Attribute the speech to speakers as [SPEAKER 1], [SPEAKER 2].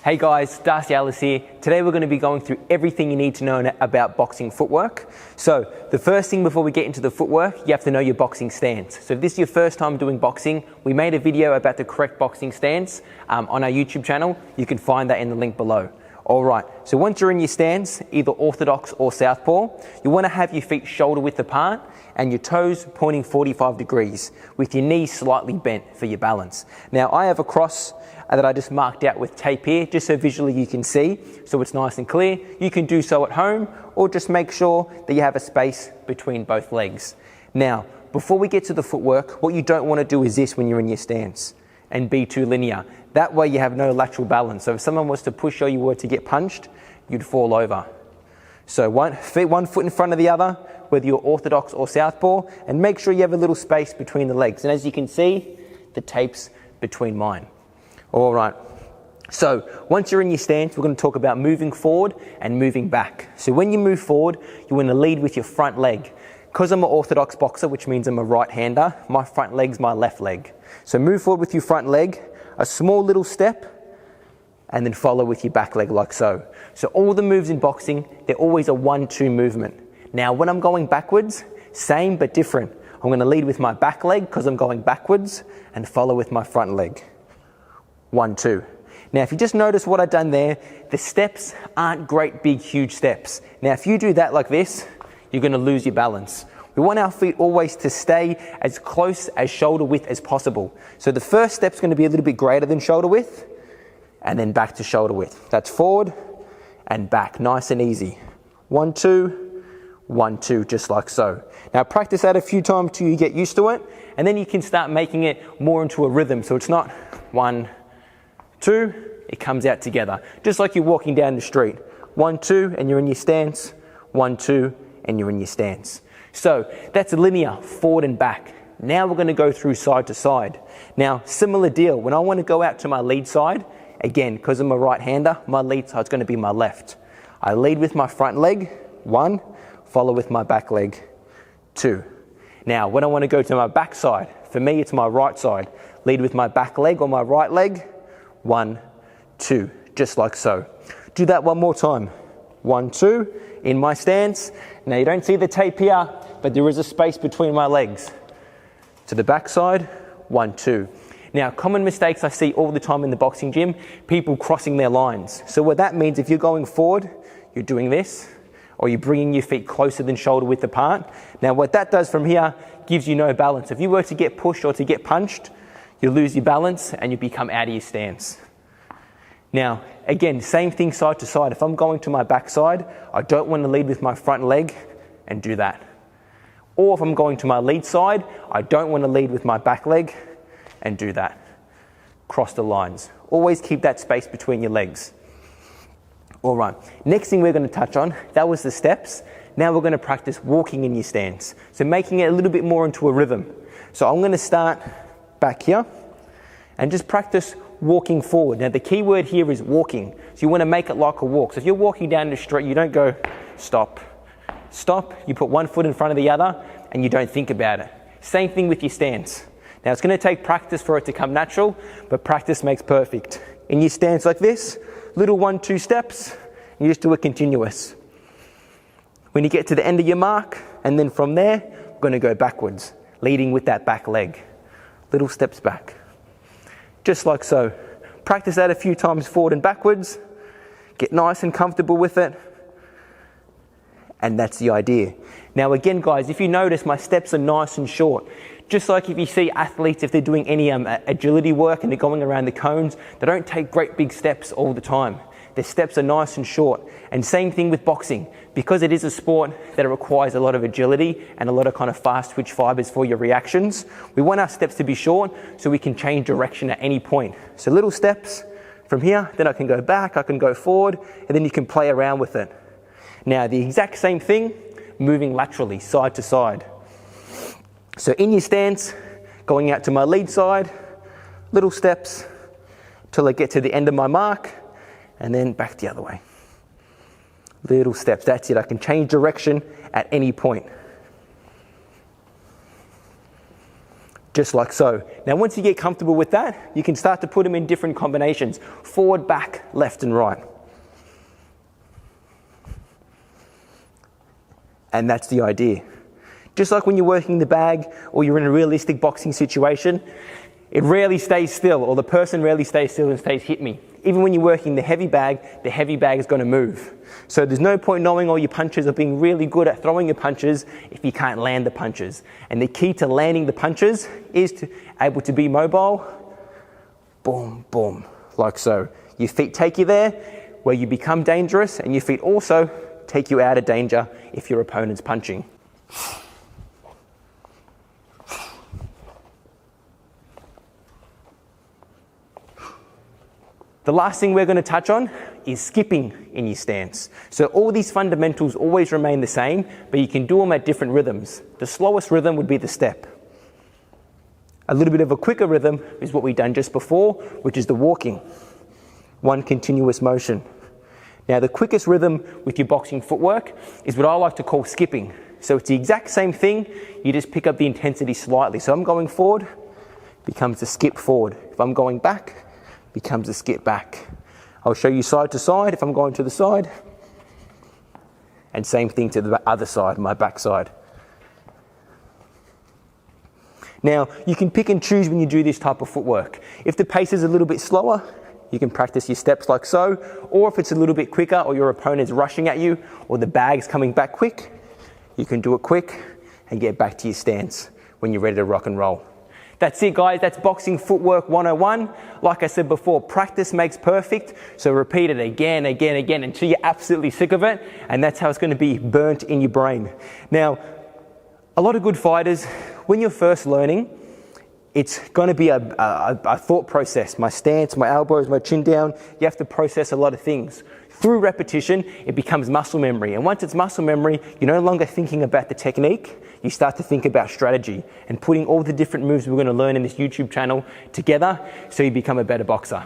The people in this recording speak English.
[SPEAKER 1] Hey guys, Darcy Alice here. Today we're going to be going through everything you need to know about boxing footwork. So the first thing before we get into the footwork, you have to know your boxing stance. So if this is your first time doing boxing, we made a video about the correct boxing stance on our YouTube channel. You can find that in the link below. Alright, so once you're in your stance, either orthodox or southpaw, you want to have your feet shoulder width apart and your toes pointing 45 degrees with your knees slightly bent for your balance. Now I have a cross that I just marked out with tape here, just so visually you can see, so it's nice and clear. You can do so at home, or just make sure that you have a space between both legs. Now, before we get to the footwork, what you don't want to do is this when you're in your stance, and be too linear. That way you have no lateral balance. So if someone was to push or you were to get punched, you'd fall over. So one foot in front of the other, whether you're orthodox or southpaw, and make sure you have a little space between the legs. And as you can see, the tape's between mine. All right, so once you're in your stance, we're going to talk about moving forward and moving back. So when you move forward, you want to lead with your front leg. Because I'm an orthodox boxer, which means I'm a right-hander, my front leg's my left leg. So move forward with your front leg, a small little step, and then follow with your back leg like so. So all the moves in boxing, they're always a 1-2 movement. Now when I'm going backwards, same but different. I'm going to lead with my back leg because I'm going backwards and follow with my front leg. 1-2. Now if you just notice what I've done there, the steps aren't great big huge steps. Now if you do that like this, you're going to lose your balance. We want our feet always to stay as close as shoulder width as possible. So the first step's going to be a little bit greater than shoulder width, and then back to shoulder width. That's forward and back, nice and easy. 1-2, 1-2, just like so. Now practice that a few times till you get used to it, and then you can start making it more into a rhythm. So it's not 1, 2, it comes out together. Just like you're walking down the street. 1, 2, and you're in your stance. 1, 2, and you're in your stance. So that's a linear, forward and back. Now we're going to go through side to side. Now, similar deal. When I want to go out to my lead side, again, because I'm a right-hander, my lead side's going to be my left. I lead with my front leg, 1, follow with my back leg, 2. Now, when I want to go to my back side, for me, it's my right side. Lead with my back leg or my right leg, 1, 2, just like so. Do that one more time. 1, 2, in my stance. Now you don't see the tape here, but there is a space between my legs. To the back side, 1, 2. Now, common mistakes I see all the time in the boxing gym, people crossing their lines. So what that means, if you're going forward, you're doing this, or you're bringing your feet closer than shoulder width apart. Now what that does from here, gives you no balance. If you were to get pushed or to get punched, you lose your balance and you become out of your stance. Now, again, same thing side to side. If I'm going to my back side, I don't want to lead with my front leg and do that. Or if I'm going to my lead side, I don't want to lead with my back leg and do that. Cross the lines. Always keep that space between your legs. All right, next thing we're going to touch on, that was the steps. Now we're going to practice walking in your stance. So making it a little bit more into a rhythm. So I'm going to start back here and just practice walking forward. Now the key word here is walking. So you want to make it like a walk. So if you're walking down the street, you don't go stop, stop. You put one foot in front of the other and you don't think about it. Same thing with your stance. Now it's going to take practice for it to come natural, but practice makes perfect. In your stance like this, little 1-2 steps, you just do it continuous. When you get to the end of your mark, and then from there, we're going to go backwards, leading with that back leg. Little steps back. Just like so. Practice that a few times forward and backwards. Get nice and comfortable with it. And that's the idea. Now again guys, if you notice my steps are nice and short. Just like if you see athletes, if they're doing any agility work and they're going around the cones, they don't take great big steps all the time. Their steps are nice and short. And same thing with boxing. Because it is a sport that it requires a lot of agility and a lot of kind of fast twitch fibers for your reactions, we want our steps to be short so we can change direction at any point. So little steps from here, then I can go back, I can go forward, and then you can play around with it. Now the exact same thing, moving laterally, side to side. So in your stance, going out to my lead side, little steps till I get to the end of my mark, and then back the other way. Little steps, that's it. I can change direction at any point. just like so. Now, once you get comfortable with that, you can start to put them in different combinations: forward, back, left, and right. And that's the idea. Just like when you're working the bag or you're in a realistic boxing situation, it rarely stays still, or the person rarely stays still and stays hit me. Even when you're working the heavy bag is going to move. So there's no point knowing all your punches or being really good at throwing your punches if you can't land the punches. And the key to landing the punches is to able to be mobile. Boom, boom, like so. Your feet take you there where you become dangerous, and your feet also take you out of danger if your opponent's punching. The last thing we're going to touch on is skipping in your stance. So all these fundamentals always remain the same, but you can do them at different rhythms. The slowest rhythm would be the step. A little bit of a quicker rhythm is what we've done just before, which is the walking. One continuous motion. Now, the quickest rhythm with your boxing footwork is what I like to call skipping. So it's the exact same thing, you just pick up the intensity slightly. So I'm going forward, becomes a skip forward. If I'm going back, becomes a skip back. I'll show you side to side if I'm going to the side, and same thing to the other side, my back side. Now, you can pick and choose when you do this type of footwork. If the pace is a little bit slower, you can practice your steps like so, or if it's a little bit quicker or your opponent's rushing at you or the bag's coming back quick, you can do it quick and get back to your stance when you're ready to rock and roll. That's it, guys. That's Boxing Footwork 101. Like I said before, practice makes perfect. So repeat it again until you're absolutely sick of it. And that's how it's going to be burnt in your brain. Now, a lot of good fighters, when you're first learning, it's going to be a thought process. My stance, my elbows, my chin down. You have to process a lot of things. Through repetition, it becomes muscle memory. And once it's muscle memory, you're no longer thinking about the technique. You start to think about strategy and putting all the different moves we're going to learn in this YouTube channel together so you become a better boxer.